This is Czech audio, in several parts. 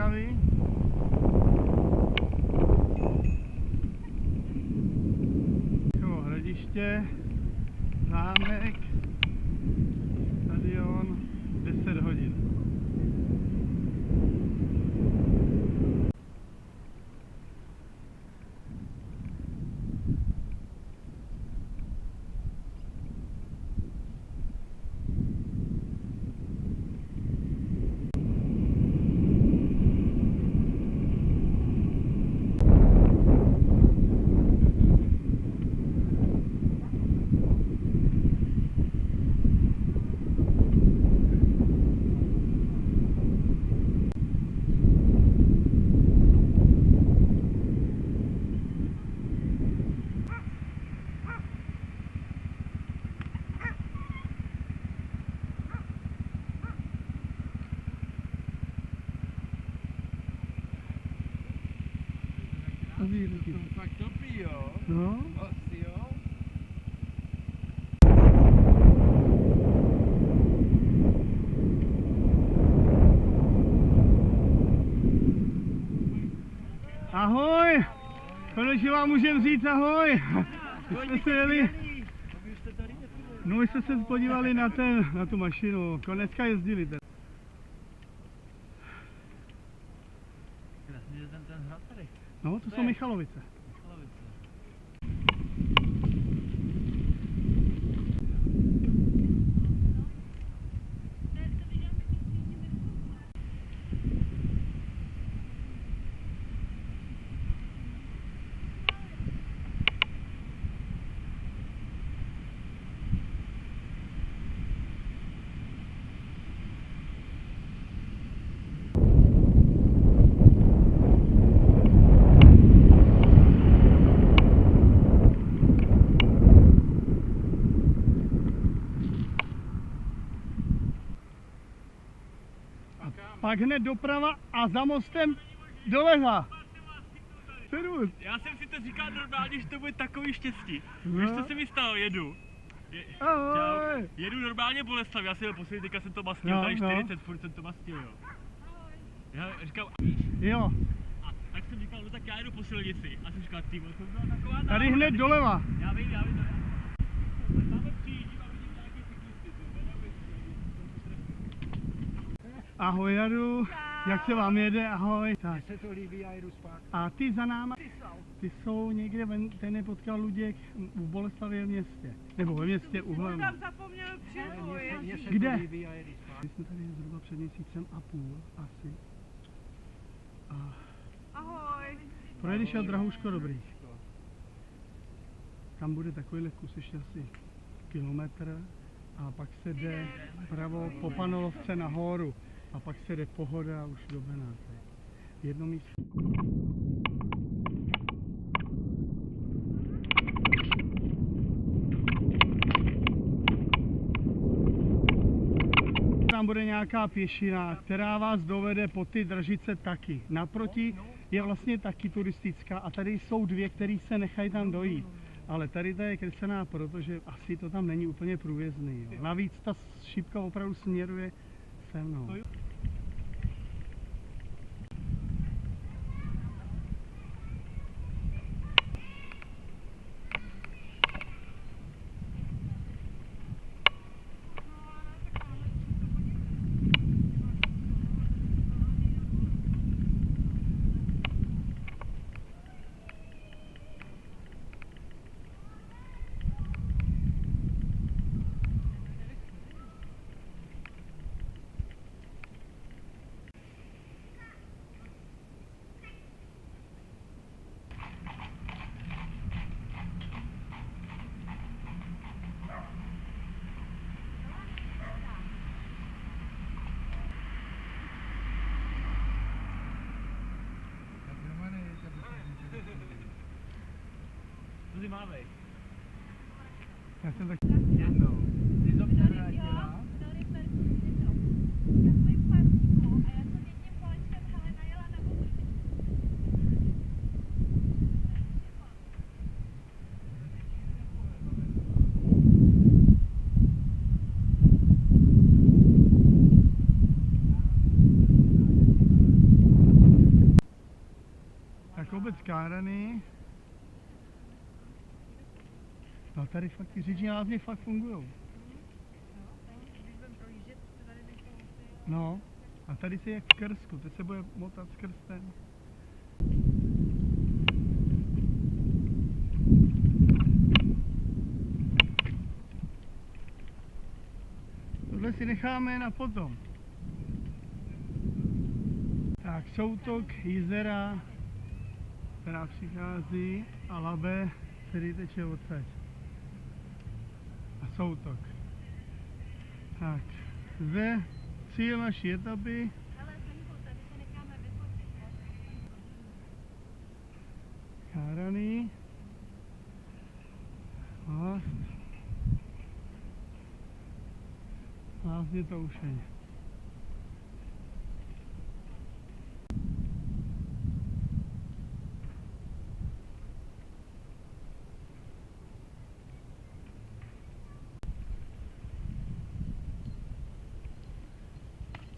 Ostravy. Hradiště, zámek, stadion, 10 hodin. To fakt topí, jo? No. Asi jo. Ahoj! Konečně vám můžeme říct ahoj! My jsme se jeli. No, my jsme se podívali na tu mašinu. Konečka jezdili tady. Ten hrad tady. No, to jsou Michalovice. Pak hned doprava a za mostem doleva. Servus. Já jsem si to říkal normálně, že to bude takový štěstí. No. Víš, co se mi stalo? Jedu. Ahoj. Jedu normálně Boleslav, já jsem byl poslední, teďka jsem to mastil, No, tady no. 40, furt jsem to mastil, jo. Já říkám, Jo, a tak jsem říkal, no tak já jedu po silnici. A jsem říkal, ty, to byla taková tady náhoda. hned doleva. Já vím, to. Tamhle přijíždím a vidím nějaký cyklisty, Ahoj Jadu, jak se vám jede? Ahoj. Tak. Se to líbí a jdu zpátky. A ty za náma, ty jsou někde, ten nepotkal Luděk v Boleslavě městě. Nebo ve městě u Hlanu. Tam zapomněl přijít. Kde? Líbí a jedu zpátky. My jsme tady zhruba před měsícem a půl asi. A Ahoj. projedeš od Drahouško Dobrých. Tam bude takovýhle kus ještě asi kilometr a pak se jde pravo po Panolovce nahoru a pak se jde Pohoda už do Benátek. Jedno místo. Tam bude nějaká pěšina, která vás dovede po ty Dražice taky. Naproti je vlastně taky turistická a tady jsou dvě, které se nechají tam dojít. Ale tady ta je kreslená, protože asi to tam není úplně průjezdný. Jo. Navíc ta šípka opravdu směruje se mnou. Co ty máme? Já jsem tak... Jednou. Ty to převrátila. Kárany. No tady fakt ty říční lázně fakt fungujou. Když budeme projíždět, to tady nejsou asi. No, a tady si jak v Krsku, teď se bude motat skrz ten. Tohle si necháme na potom. Tak, soutok jezera, která přichází, a Labe, který teče odsaď. A soutok. Tak, zde cíl naší etapy. Ale Senko, tady se necháme vyfotit. Kárany. Lázně Toušeň.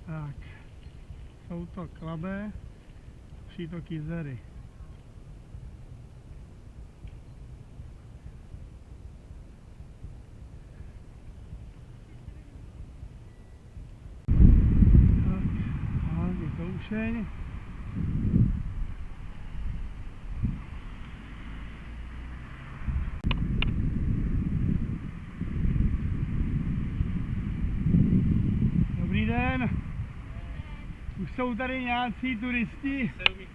Tak, soutok Labe, přítok Jizery. Tak, Lázně Toušeň. Dobrý den. Už jsou tady nějací turisti. Se umí